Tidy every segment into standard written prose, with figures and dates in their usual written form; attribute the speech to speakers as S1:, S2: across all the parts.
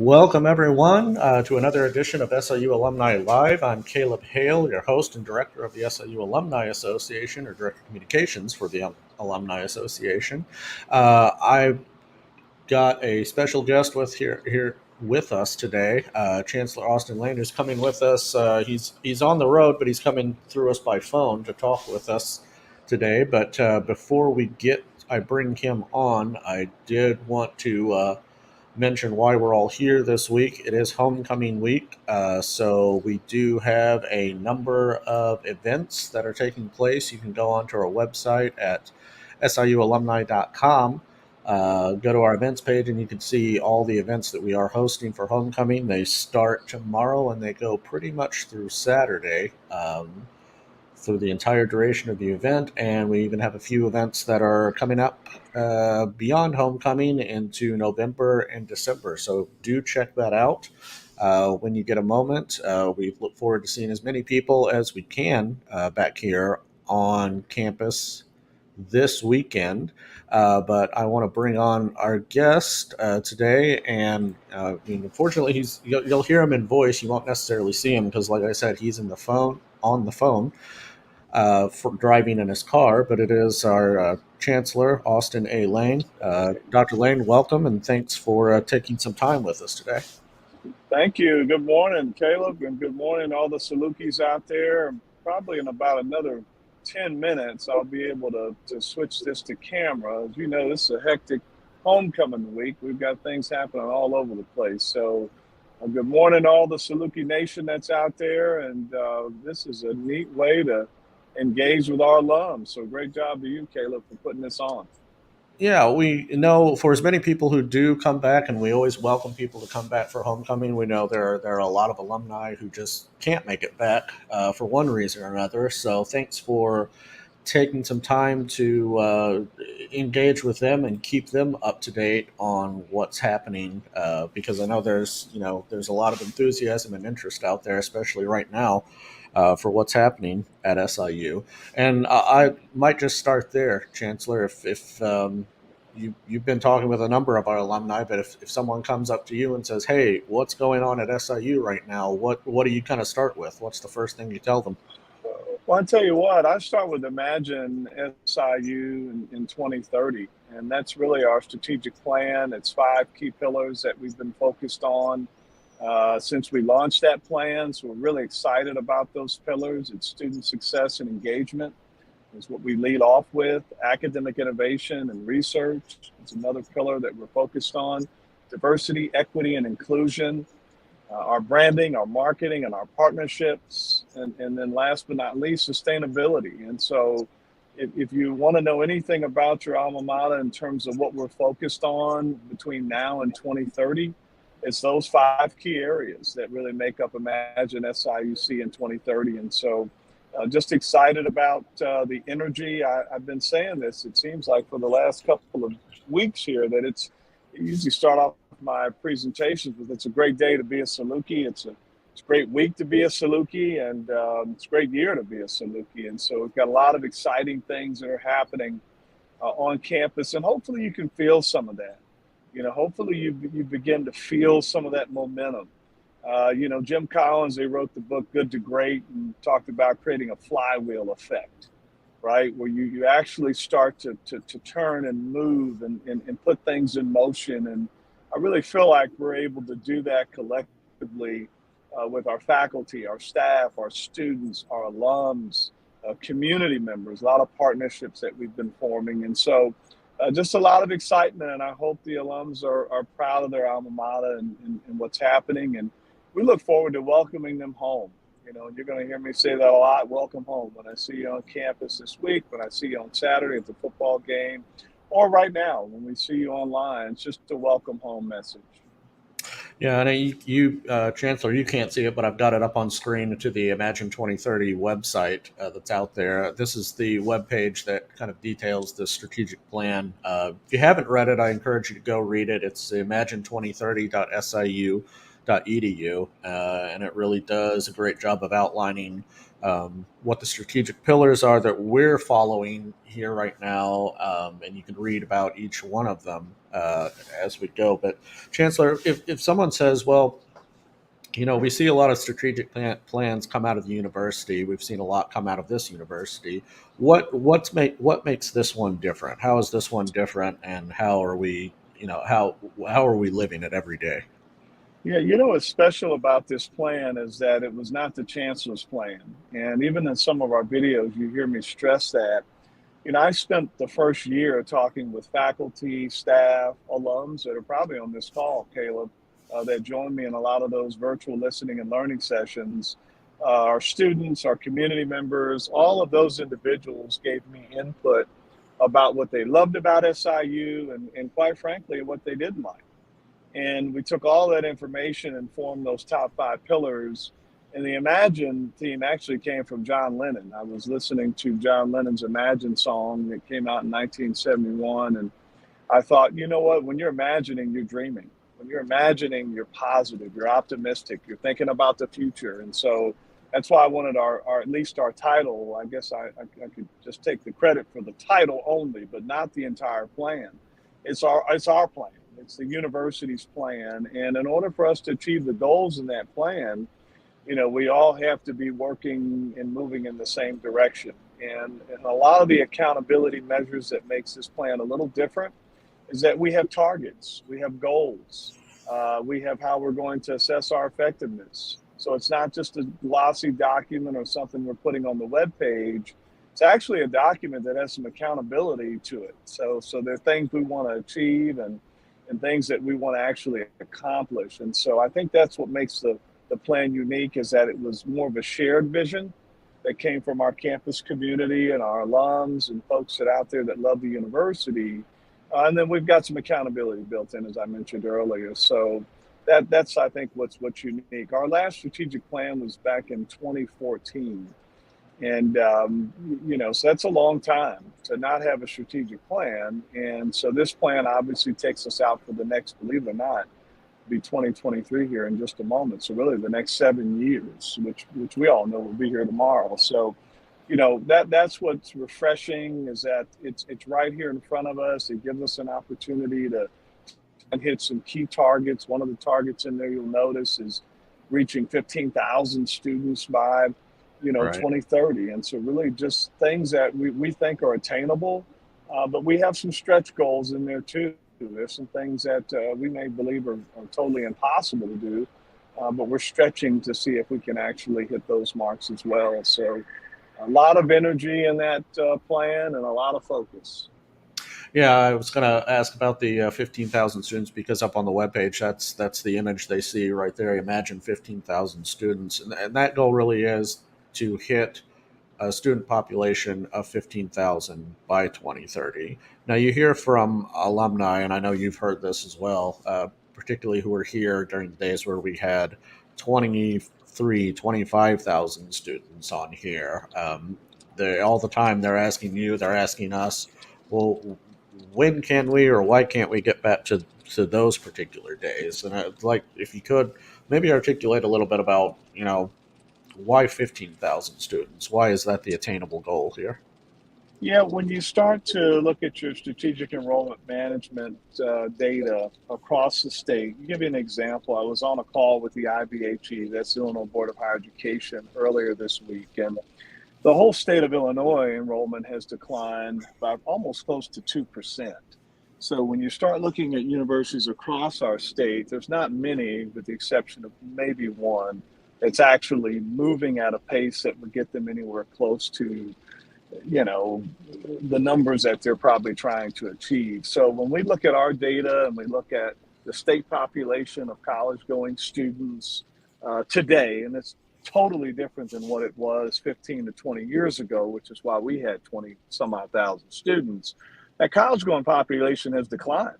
S1: Welcome, everyone, to another edition of SIU Alumni Live. I'm Caleb Hale, your host and director of the SIU Alumni Association, or Director of Communications for the Alumni Association. I've got a special guest here with us today, Chancellor Austin Lane, who's coming with us. He's on the road, but he's coming through us by phone to talk with us today. But before I bring him on, I did want to mention why we're all here this week. It is homecoming week, so we do have a number of events that are taking place. You can go onto our website at siualumni.com. Go to our events page and you can see all the events that we are hosting for homecoming. They start tomorrow and they go pretty much through Saturday. Through the entire duration of the event, and we even have a few events that are coming up beyond homecoming into November and December. So do check that out when you get a moment. We look forward to seeing as many people as we can back here on campus this weekend. But I want to bring on our guest today, and unfortunately, you'll hear him in voice. You won't necessarily see him because, like I said, he's on the phone for driving in his car, but it is our Chancellor, Austin A. Lane. Dr. Lane, welcome, and thanks for taking some time with us today.
S2: Thank you. Good morning, Caleb, and good morning all the Salukis out there. Probably in about another 10 minutes, I'll be able to switch this to camera. As you know, this is a hectic homecoming week. We've got things happening all over the place. So good morning, all the Saluki Nation that's out there. And this is a neat way to engage with our alums. So great job to you, Caleb, for putting this on.
S1: Yeah, we know for as many people who do come back, and we always welcome people to come back for homecoming. We know there are a lot of alumni who just can't make it back for one reason or another. So thanks for taking some time to engage with them and keep them up to date on what's happening. Because I know there's a lot of enthusiasm and interest out there, especially right now, for what's happening at SIU. And I might just start there, Chancellor. If you've been talking with a number of our alumni, but if someone comes up to you and says, "Hey, what's going on at SIU right now?" What do you kind of start with? What's the first thing you tell them?
S2: Well, I tell you what, I start with Imagine SIU in 2030, and that's really our strategic plan. It's five key pillars that we've been focused on since we launched that plan. So we're really excited about those pillars. It's student success and engagement is what we lead off with. Academic innovation and research is another pillar that we're focused on. Diversity, equity, and inclusion, our branding, our marketing, and our partnerships. And then last but not least, sustainability. And so if you want to know anything about your alma mater in terms of what we're focused on between now and 2030, it's those five key areas that really make up Imagine SIUC in 2030. And so just excited about the energy. I've been saying this, it seems like for the last couple of weeks here, that I usually start off my presentations with it's a great day to be a Saluki. It's a great week to be a Saluki, and it's a great year to be a Saluki. And so we've got a lot of exciting things that are happening on campus, and hopefully you can feel some of that. Hopefully you begin to feel some of that momentum. Jim Collins, they wrote the book Good to Great and talked about creating a flywheel effect, right? Where you actually start to turn and move and put things in motion. And I really feel like we're able to do that collectively with our faculty, our staff, our students, our alums, community members, a lot of partnerships that we've been forming. And so just a lot of excitement, and I hope the alums are proud of their alma mater and what's happening. And we look forward to welcoming them home. You're going to hear me say that a lot. Welcome home when I see you on campus this week, when I see you on Saturday at the football game, or right now when we see you online. It's just a welcome home message.
S1: Yeah, and Chancellor, you can't see it, but I've got it up on screen to the Imagine 2030 website that's out there. This is the webpage that kind of details the strategic plan. If you haven't read it, I encourage you to go read it. It's imagine2030.siu.edu. and it really does a great job of outlining what the strategic pillars are that we're following here right now, and you can read about each one of them as we go. But Chancellor, if someone says, well, we see a lot of strategic plans come out of the university. We've seen a lot come out of this university. What makes this one different? How is this one different, and how are we, how are we living it every day?
S2: Yeah, you know what's special about this plan is that it was not the chancellor's plan. And even in some of our videos, you hear me stress that. I spent the first year talking with faculty, staff, alums that are probably on this call, Caleb, that joined me in a lot of those virtual listening and learning sessions. Our students, our community members, all of those individuals gave me input about what they loved about SIU and quite frankly, what they didn't like. And we took all that information and formed those top five pillars. And the Imagine theme actually came from John Lennon. I was listening to John Lennon's Imagine song that came out in 1971. And I thought, you know what? When you're imagining, you're dreaming. When you're imagining, you're positive, you're optimistic, you're thinking about the future. And so that's why I wanted our at least our title. I guess I could just take the credit for the title only, but not the entire plan. It's our plan. It's the university's plan. And in order for us to achieve the goals in that plan, we all have to be working and moving in the same direction. And a lot of the accountability measures that makes this plan a little different is that we have targets, we have goals, we have how we're going to assess our effectiveness. So it's not just a glossy document or something we're putting on the web page. It's actually a document that has some accountability to it. So there are things we want to achieve and things that we want to actually accomplish. And so I think that's what makes the plan unique, is that it was more of a shared vision that came from our campus community and our alums and folks that out there that love the university. And then we've got some accountability built in, as I mentioned earlier. So that's I think what's unique. Our last strategic plan was back in 2014. And, so that's a long time to not have a strategic plan. And so this plan obviously takes us out for the next, believe it or not, be 2023 here in just a moment. So really the next 7 years, which we all know will be here tomorrow. So, that's what's refreshing, is that it's right here in front of us. It gives us an opportunity to hit some key targets. One of the targets in there you'll notice is reaching 15,000 students by
S1: Right.
S2: 2030. And so really just things that we think are attainable, but we have some stretch goals in there too. There's some things that we may believe are totally impossible to do, but we're stretching to see if we can actually hit those marks as well. So a lot of energy in that plan and a lot of focus.
S1: Yeah, I was going to ask about the 15,000 students, because up on the webpage, that's the image they see right there. Imagine 15,000 students, and that goal really is to hit a student population of 15,000 by 2030. Now, you hear from alumni, and I know you've heard this as well, particularly who were here during the days where we had 23, 25,000 students on here. All the time they're asking you, they're asking us, well, when can we, or why can't we get back to those particular days? And I'd like, if you could, maybe articulate a little bit about, why 15,000 students? Why is that the attainable goal here?
S2: Yeah, when you start to look at your strategic enrollment management data across the state, I'll give you an example. I was on a call with the IBHE, that's the Illinois Board of Higher Education, earlier this week, and the whole state of Illinois enrollment has declined by almost close to 2%. So when you start looking at universities across our state, there's not many, with the exception of maybe one, that's actually moving at a pace that would get them anywhere close to, the numbers that they're probably trying to achieve. So when we look at our data and we look at the state population of college going students today, and it's totally different than what it was 15 to 20 years ago, which is why we had 20 some odd thousand students, that college going population has declined.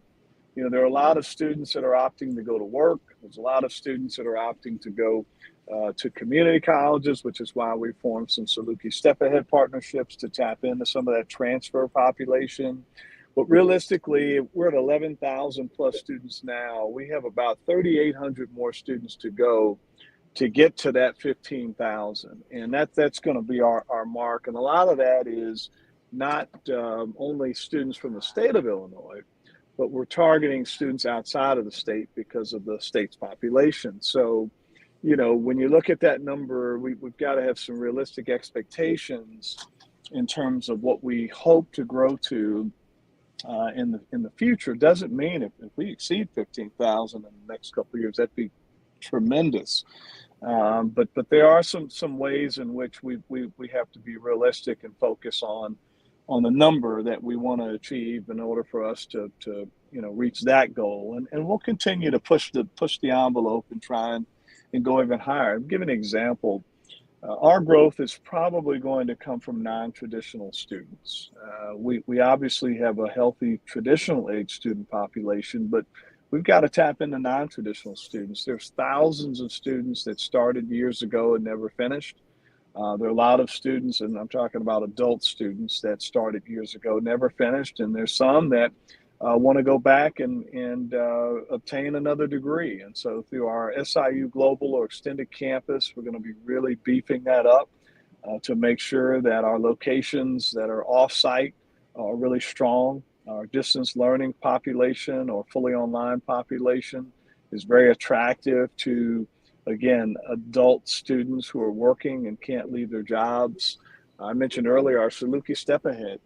S2: There are a lot of students that are opting to go to work. There's a lot of students that are opting to go to community colleges, which is why we formed some Saluki Step Ahead partnerships to tap into some of that transfer population. But realistically, we're at 11,000 plus students now. We have about 3,800 more students to go to get to that 15,000. And that's going to be our mark. And a lot of that is not only students from the state of Illinois, but we're targeting students outside of the state because of the state's population. So, when you look at that number, we've got to have some realistic expectations in terms of what we hope to grow to in the future. Doesn't mean if we exceed 15,000 in the next couple of years, that'd be tremendous. But there are some ways in which we have to be realistic and focus on the number that we want to achieve in order for us to reach that goal. And we'll continue to push the envelope and try and go even higher. I'll give an example. Our growth is probably going to come from non-traditional students. We obviously have a healthy traditional age student population, but we've got to tap into non-traditional students. There's thousands of students that started years ago and never finished. There are a lot of students, and I'm talking about adult students that started years ago, never finished, and there's some that want to go back and obtain another degree. And so through our SIU Global or Extended Campus, we're going to be really beefing that up to make sure that our locations that are off-site are really strong. Our distance learning population or fully online population is very attractive to, again, adult students who are working and can't leave their jobs. I mentioned earlier our Saluki Step Ahead.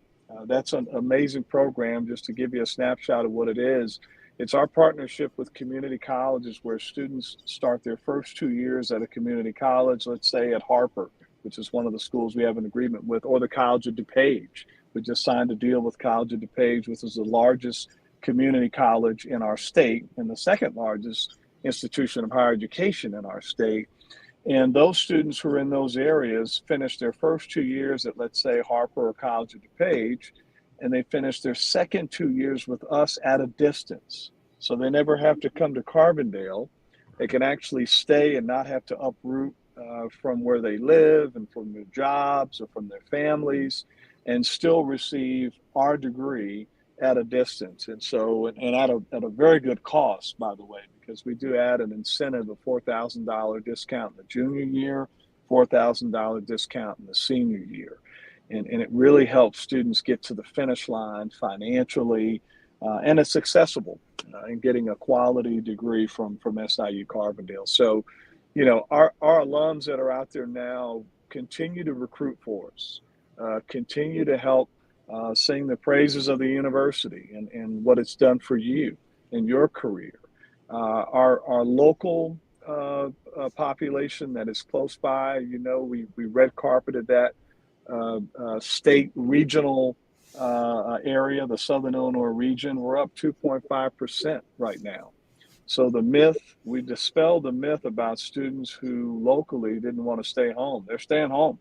S2: That's an amazing program. Just to give you a snapshot of what it is, it's our partnership with community colleges where students start their first 2 years at a community college, let's say at Harper, which is one of the schools we have an agreement with, or the College of DuPage. We just signed a deal with College of DuPage, which is the largest community college in our state and the second largest institution of higher education in our state. And those students who are in those areas finish their first 2 years at, let's say, Harper or College of DuPage, and they finish their second 2 years with us at a distance. So they never have to come to Carbondale. They can actually stay and not have to uproot from where they live and from their jobs or from their families and still receive our degree at a distance. And so, and at a very good cost, by the way, because we do add an incentive of $4,000 discount in the junior year, $4,000 discount in the senior year. And it really helps students get to the finish line financially, and it's accessible in getting a quality degree from SIU Carbondale. So, our alums that are out there now continue to recruit for us, continue to help sing the praises of the university and what it's done for you in your career. Our local population that is close by, we red carpeted that state regional area, the Southern Illinois region. We're up 2.5% right now. So we dispelled the myth about students who locally didn't want to stay home. They're staying home,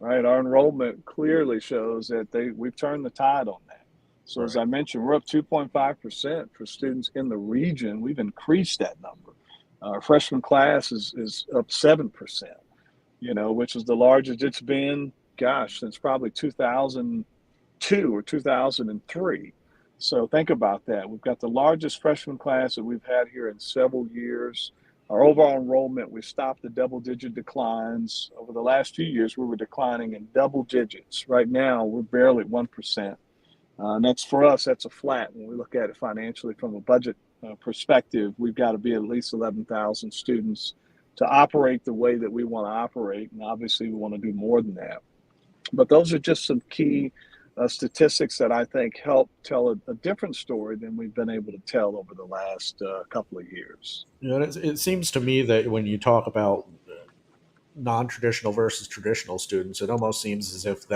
S2: right? Our enrollment clearly shows that we've turned the tide on that. So right. As I mentioned, we're up 2.5% for students in the region. We've increased that number. Our freshman class is up 7%, which is the largest it's been, since probably 2002 or 2003. So think about that. We've got the largest freshman class that we've had here in several years. Our overall enrollment, we stopped the double-digit declines. Over the last few years, we were declining in double digits. Right now, we're barely 1%. And that's for us, that's a flat. When we look at it financially from a budget perspective, we've got to be at least 11,000 students to operate the way that we want to operate. And obviously, we want to do more than that. But those are just some key statistics that I think help tell a different story than we've been able to tell over the last couple of years.
S1: It seems to me that when you talk about non-traditional versus traditional students, it almost seems as if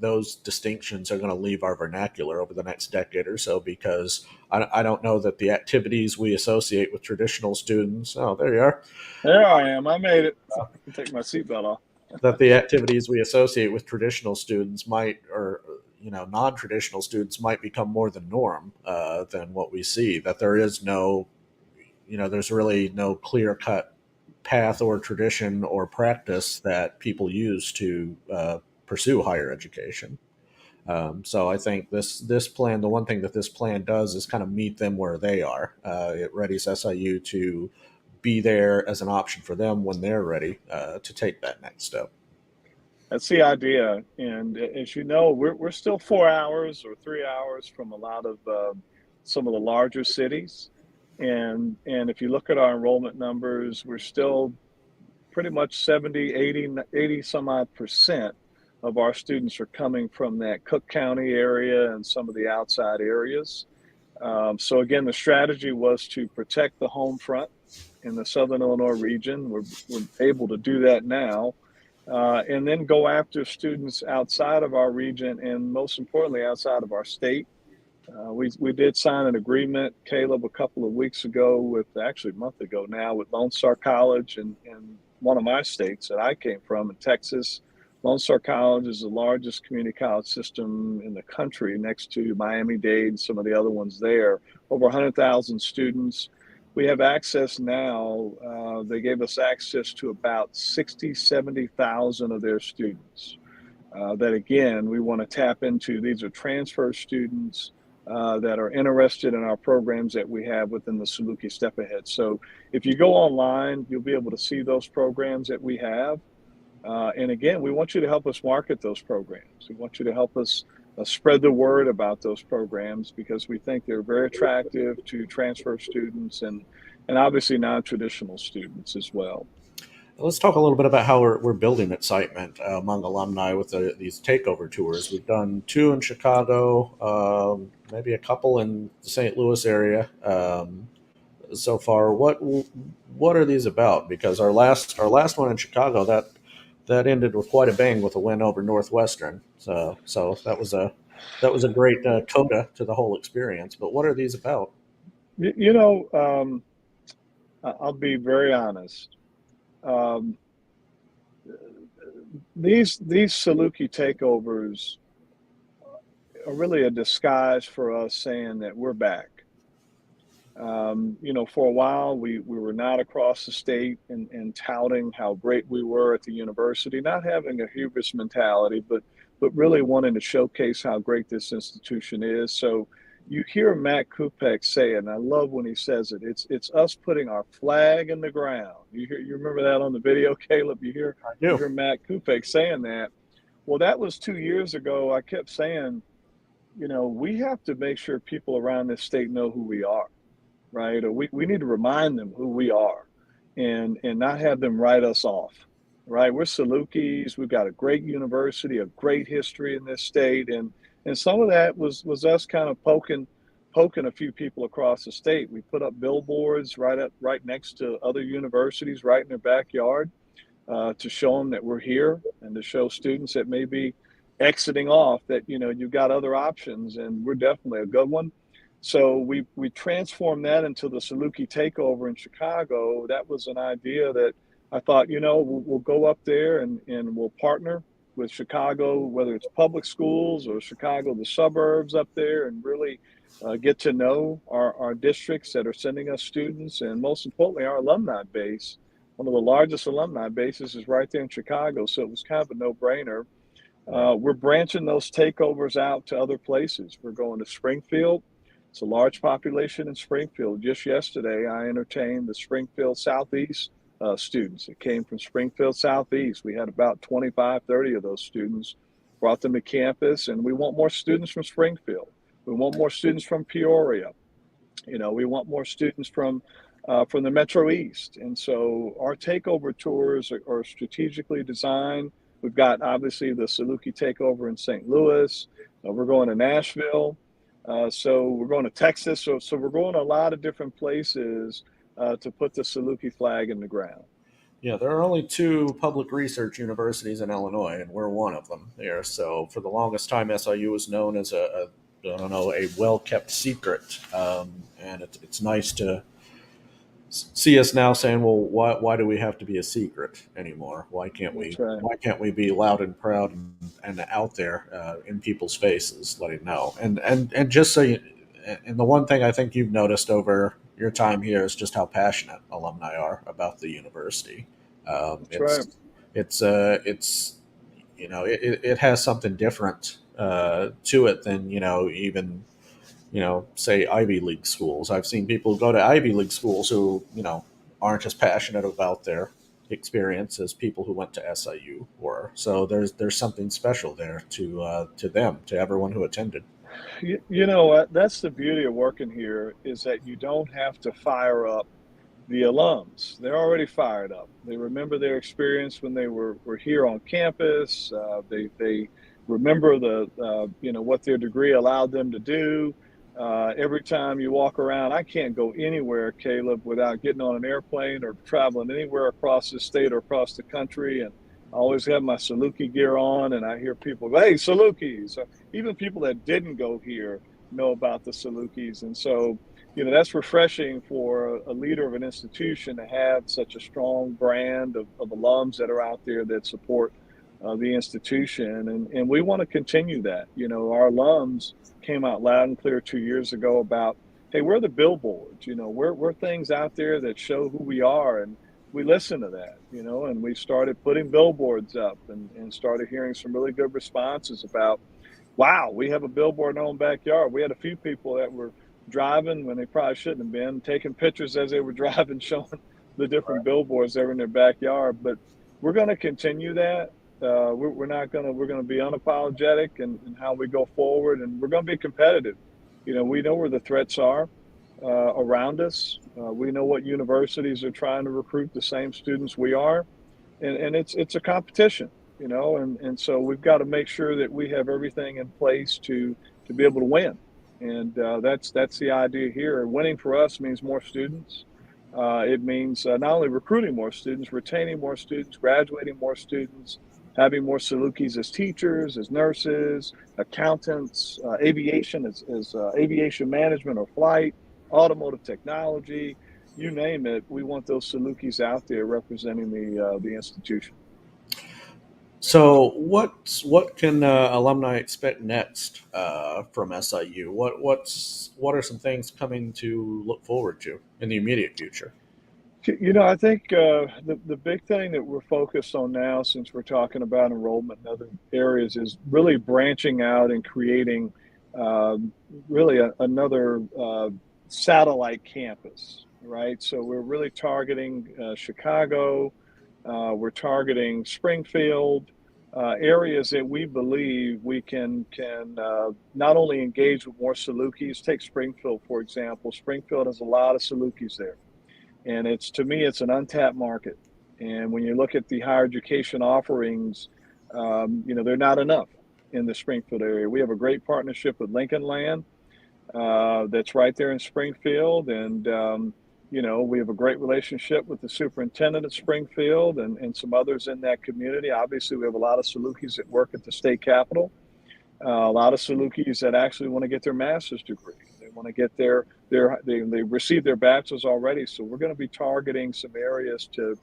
S1: those distinctions are going to leave our vernacular over the next decade or so, because I don't know that the activities we associate with traditional students, there you are.
S2: There I am. I made it. I can take my seatbelt off.
S1: That the activities we associate with traditional students non-traditional students might become more the norm than what we see. That there is there's really no clear-cut path or tradition or practice that people use to pursue higher education. So I think this plan, the one thing that this plan does is kind of meet them where they are. It readies SIU to be there as an option for them when they're ready to take that next step.
S2: That's the idea. And as you know, we're still 4 hours or 3 hours from a lot of some of the larger cities. And if you look at our enrollment numbers, we're still pretty much 70, 80 some odd percent of our students are coming from that Cook County area and some of the outside areas. So again, the strategy was to protect the home front in the Southern Illinois region. We're able to do that now. And then go after students outside of our region and most importantly, outside of our state. We did sign an agreement, Caleb, a couple of weeks ago with actually a month ago now with Lone Star College in one of my states that I came from in Texas. Lone Star College is the largest community college system in the country next to Miami-Dade and some of the other ones there. Over 100,000 students. We have access now. They gave us access to about 60, 70,000 of their students. That again, we want to tap into. These are transfer students that are interested in our programs that we have within the Saluki Step Ahead. So if you go online, you'll be able to see those programs that we have. And again, we want you to help us market those programs. We want you to help us spread the word about those programs because we think they're very attractive to transfer students and obviously non-traditional students as well.
S1: Let's talk a little bit about how we're building excitement among alumni with these takeover tours. We've done two in Chicago, maybe a couple in the St. Louis area so far. What are these about? Because our last one in Chicago that ended with quite a bang with a win over Northwestern. So that was a great coda to the whole experience. But what are these about?
S2: You know, I'll be very honest. Um, these Saluki takeovers are really a disguise for us saying that we're back. For a while, we were not across the state and touting how great we were at the university, not having a hubris mentality, but really wanting to showcase how great this institution is. So you hear Matt Kupek say, and I love when he says it, it's us putting our flag in the ground. You remember that on the video, Caleb?
S1: I
S2: You
S1: do.
S2: hear Matt Kupek saying that. Well, that was 2 years ago. I kept saying, we have to make sure people around this state know who we are, right? Or we need to remind them who we are and not have them write us off, right? We're Salukis. We've got a great university, a great history in this state. And some of that was us kind of poking a few people across the state. We put up billboards right next to other universities, right in their backyard, to show them that we're here and to show students that may be exiting off that, you've got other options and we're definitely a good one. So we transformed that into the Saluki takeover in Chicago. That was an idea that I thought, we'll go up there and we'll partner with Chicago, whether it's public schools or Chicago, the suburbs up there, and really get to know our districts that are sending us students, and most importantly, our alumni base. One of the largest alumni bases is right there in Chicago, so it was kind of a no-brainer. We're branching those takeovers out to other places. We're going to Springfield. It's a large population in Springfield. Just yesterday, I entertained the Springfield Southeast students. It came from Springfield Southeast. We had about 25, 30 of those students, brought them to campus, and we want more students from Springfield. We want more students from Peoria. We want more students from the Metro East. And so our takeover tours are strategically designed. We've got obviously the Saluki takeover in St. Louis. We're going to Nashville. So we're going to Texas. So we're going to a lot of different places to put the Saluki flag in the ground.
S1: Yeah, there are only two public research universities in Illinois, and we're one of them here. So for the longest time, SIU was known as I don't know, a well-kept secret, and it's nice to see us now saying, well, why do we have to be a secret anymore? Why can't we
S2: That's right.
S1: why can't we be loud and proud and out there in people's faces, letting know? And just so you, and the one thing I think you've noticed over your time here is just how passionate alumni are about the university.
S2: That's right.
S1: It's it has something different to it than even say Ivy League schools. I've seen people go to Ivy League schools who aren't as passionate about their experience as people who went to SIU were. So there's something special there to them, to everyone who attended.
S2: You know what? That's the beauty of working here is that you don't have to fire up the alums. They're already fired up. They remember their experience when they were here on campus. They remember what their degree allowed them to do. Every time you walk around, I can't go anywhere, Caleb, without getting on an airplane or traveling anywhere across the state or across the country. And I always have my Saluki gear on, and I hear people go, "Hey, Salukis!" Even people that didn't go here know about the Salukis, and so that's refreshing for a leader of an institution to have such a strong brand of alums that are out there that support the institution. And we want to continue that. Our alums came out loud and clear 2 years ago about, hey, we're the billboards, we're things out there that show who we are. And we listen to that, and we started putting billboards up and started hearing some really good responses about, wow, we have a billboard in our own backyard. We had a few people that were driving when they probably shouldn't have been, taking pictures as they were driving, showing the different billboards that were in their backyard. But we're going to continue that. We're not going to, we're going to be unapologetic in how we go forward, and we're going to be competitive. We know where the threats are around us. We know what universities are trying to recruit the same students we are, and it's a competition, and so we've got to make sure that we have everything in place to be able to win. And that's the idea here. Winning for us means more students. It means not only recruiting more students, retaining more students, graduating more students, having more Salukis as teachers, as nurses, accountants, aviation as aviation management or flight, automotive technology, you name it. We want those Salukis out there representing the institution.
S1: So what can alumni expect next from SIU? What are some things coming to look forward to in the immediate future?
S2: I think the big thing that we're focused on now, since we're talking about enrollment in other areas, is really branching out and creating um, really another satellite campus, right? So we're really targeting Chicago. We're targeting Springfield, areas that we believe we can not only engage with more Salukis. Take Springfield, for example. Springfield has a lot of Salukis there, and to me it's an untapped market. And when you look at the higher education offerings, they're not enough in the Springfield area. We have a great partnership with Lincoln Land that's right there in Springfield. And, we have a great relationship with the superintendent of Springfield and some others in that community. Obviously, we have a lot of Salukis that work at the state capitol, a lot of Salukis that actually want to get their master's degree. They want to get they received their bachelor's already. So we're going to be targeting some areas to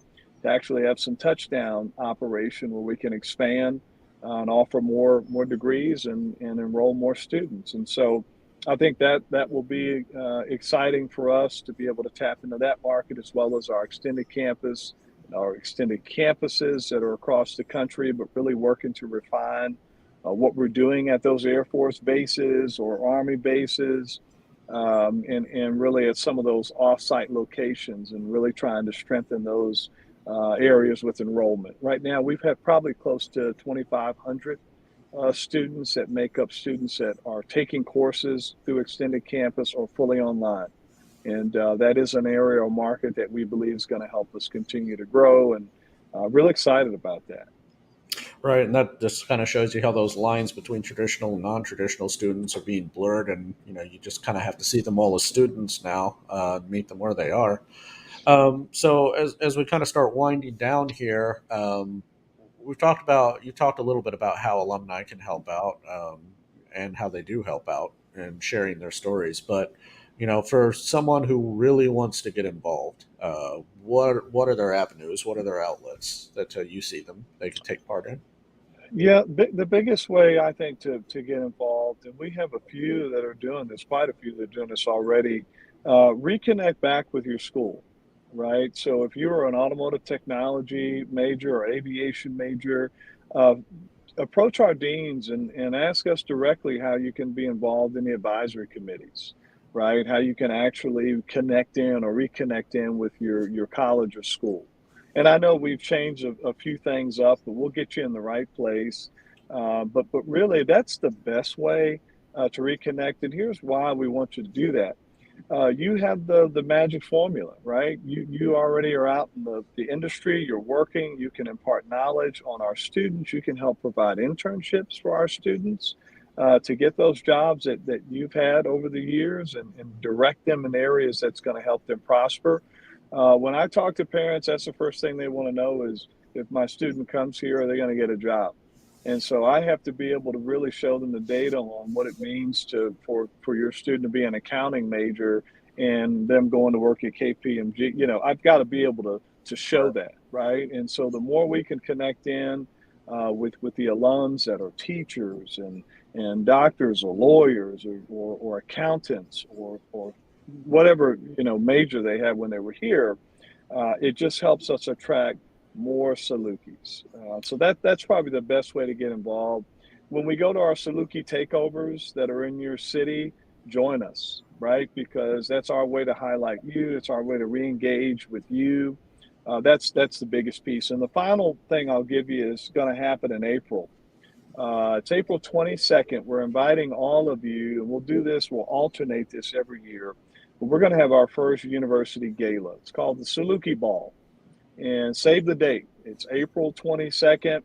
S2: actually have some touchdown operation where we can expand and offer more degrees and enroll more students. And so I think that will be exciting for us to be able to tap into that market, as well as our extended campus, our extended campuses that are across the country, but really working to refine what we're doing at those Air Force bases or Army bases, and really at some of those off-site locations, and really trying to strengthen those areas with enrollment. Right now, we've had probably close to 2,500 students that make up students that are taking courses through extended campus or fully online. And that is an area or market that we believe is going to help us continue to grow, and really excited about that.
S1: Right, and that just kind of shows you how those lines between traditional and non-traditional students are being blurred, and you just kind of have to see them all as students now, meet them where they are. So as we kind of start winding down here, you talked a little bit about how alumni can help out, and how they do help out and sharing their stories. But for someone who really wants to get involved, what are their avenues? What are their outlets that you see them they can take part in?
S2: Yeah, the biggest way I think to get involved, and we have a few that are doing this, quite a few that are doing this already, reconnect back with your school, right? So if you're an automotive technology major or aviation major, uh, approach our deans and ask us directly how you can be involved in the advisory committees, right? How you can actually connect in or reconnect in with your college or school. And I know we've changed a few things up, but we'll get you in the right place. But really, that's the best way to reconnect. And here's why we want you to do that. You have the magic formula, right? You already are out in the industry, you're working, you can impart knowledge on our students, you can help provide internships for our students to get those jobs that you've had over the years and direct them in areas that's going to help them prosper. When I talk to parents, that's the first thing they want to know is if my student comes here, are they going to get a job? And so I have to be able to really show them the data on what it means for your student to be an accounting major and them going to work at KPMG. You know, I've got to be able to show that, right? And so the more we can connect in with the alums that are teachers and doctors or lawyers or accountants or whatever major they had when they were here, it just helps us attract more Salukis. So that's probably the best way to get involved. When we go to our Saluki takeovers that are in your city, join us, right? Because that's our way to highlight you. It's our way to re-engage with you. That's the biggest piece. And the final thing I'll give you is going to happen in April. It's April 22nd. We're inviting all of you, and we'll do this. We'll alternate this every year. But we're going to have our first university gala. It's called the Saluki Ball. And save the date. It's April 22nd.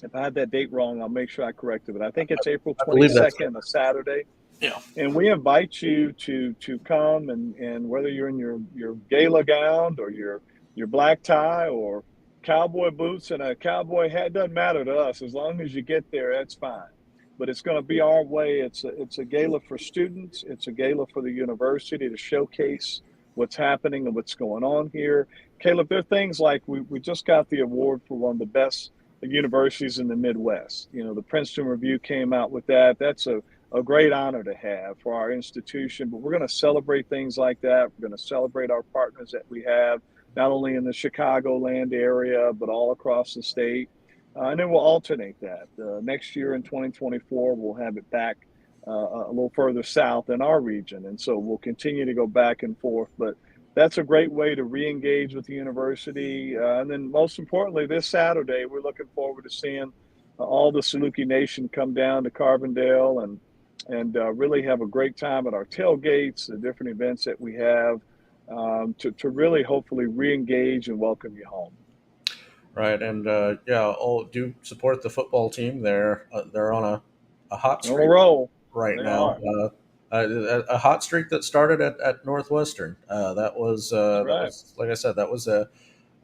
S2: If I had that date wrong, I'll make sure I correct it. But I think it's April
S1: I believe that's
S2: 22nd, a Saturday.
S1: yeah.
S2: And we invite you to come and whether you're in your gala gown or your black tie or cowboy boots and a cowboy hat, doesn't matter to us. As long as you get there, that's fine. But it's going to be our way. It's a gala for students. It's a gala for the university to showcase what's happening and what's going on here. Caleb, there are things like we just got the award for one of the best universities in the Midwest. You know, the Princeton Review came out with that. That's a great honor to have for our institution, but we're going to celebrate things like that. We're going to celebrate our partners that we have, not only in the Chicagoland area, but all across the state. And then we'll alternate that. Next year in 2024, we'll have it back a little further south in our region. And so we'll continue to go back and forth. But that's a great way to re-engage with the university. And then most importantly, this Saturday, we're looking forward to seeing all the Saluki Nation come down to Carbondale and really have a great time at our tailgates, the different events that we have to really hopefully re-engage and welcome you home.
S1: Right, and do support the football team. They're on a hot streak
S2: on a roll
S1: right
S2: they
S1: now.
S2: are.
S1: A hot streak that started at Northwestern. That was
S2: That's right.
S1: like I said, that was a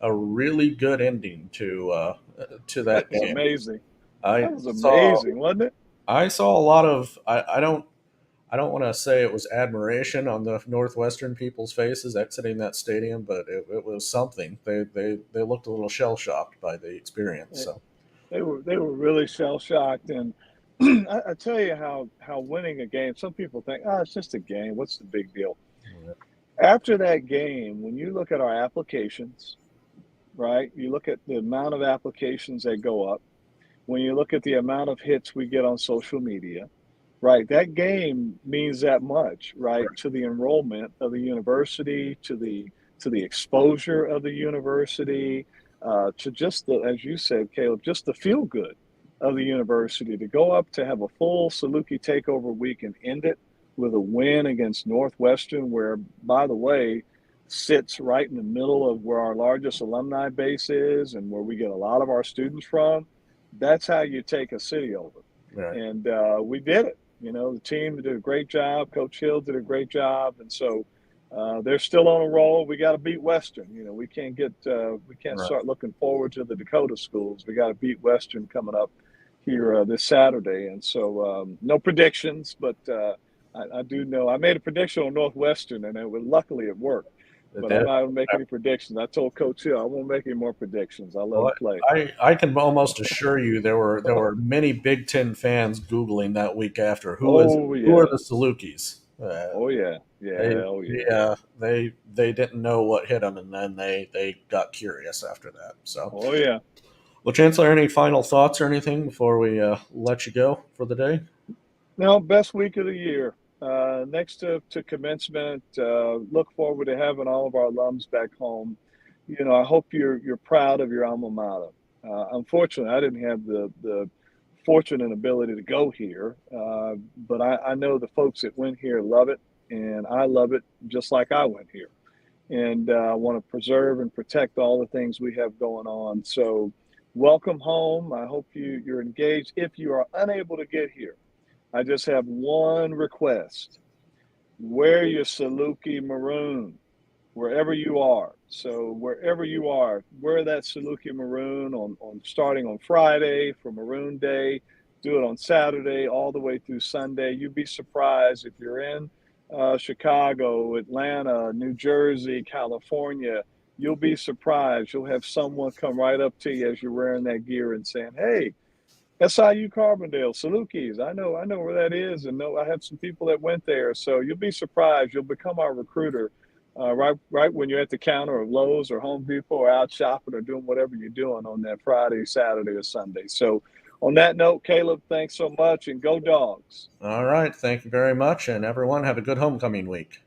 S1: really good ending to that
S2: That was
S1: game.
S2: amazing.
S1: I
S2: That was
S1: saw
S2: amazing, wasn't it?
S1: I saw a lot of I don't want to say it was admiration on the Northwestern people's faces exiting that stadium, but it was something. They looked a little shell shocked by the experience. So
S2: They were really shell shocked, and I tell you how winning a game. Some people think, oh, it's just a game. What's the big deal? After that game, when you look at our applications, right? You look at the amount of applications that go up. When you look at the amount of hits we get on social media, right? That game means that much, right? To the enrollment of the university, to the exposure of the university, to just the, as you said, Caleb, just the feel good of the university to go up to have a full Saluki takeover week and end it with a win against Northwestern, where, by the way, sits right in the middle of where our largest alumni base is and where we get a lot of our students from. That's how you take a city over.
S1: right.
S2: And we did it. You know, the team did a great job. Coach Hill did a great job. And so they're still on a roll. We got to beat Western. You know, we can't
S1: Right.
S2: start looking forward to the Dakota schools. We got to beat Western coming up here this Saturday. And so no predictions, but I do know I made a prediction on Northwestern, and luckily it worked. But I'm not going to make any predictions. I told Coach Hill I won't make any more predictions. I'll let him play.
S1: I can almost assure you there were many Big Ten fans Googling that week after who are the Salukis.
S2: Oh yeah, yeah, oh yeah.
S1: They didn't know what hit them, and then they got curious after that. So
S2: oh yeah.
S1: Well, Chancellor, any final thoughts or anything before we let you go for the day?
S2: No, best week of the year. Next to commencement, look forward to having all of our alums back home. I hope you're proud of your alma mater. Unfortunately, I didn't have the fortune and ability to go here, but I know the folks that went here love it, and I love it just like I went here. And I want to preserve and protect all the things we have going on. So, welcome home. I hope you're engaged. If you are unable to get here, I just have one request. Wear your Saluki maroon wherever you are. So wherever you are, wear that Saluki maroon on starting on Friday for Maroon Day. Do it on Saturday all the way through Sunday. You'd be surprised if you're in Chicago, Atlanta, New Jersey, California. You'll be surprised. You'll have someone come right up to you as you're wearing that gear and saying, "Hey, SIU Carbondale, Salukis. I know where that is, and know I have some people that went there. So you'll be surprised. You'll become our recruiter, right when you're at the counter of Lowe's or Home Depot or out shopping or doing whatever you're doing on that Friday, Saturday, or Sunday. So, on that note, Caleb, thanks so much, and go Dogs.
S1: All right. Thank you very much. And everyone, have a good homecoming week.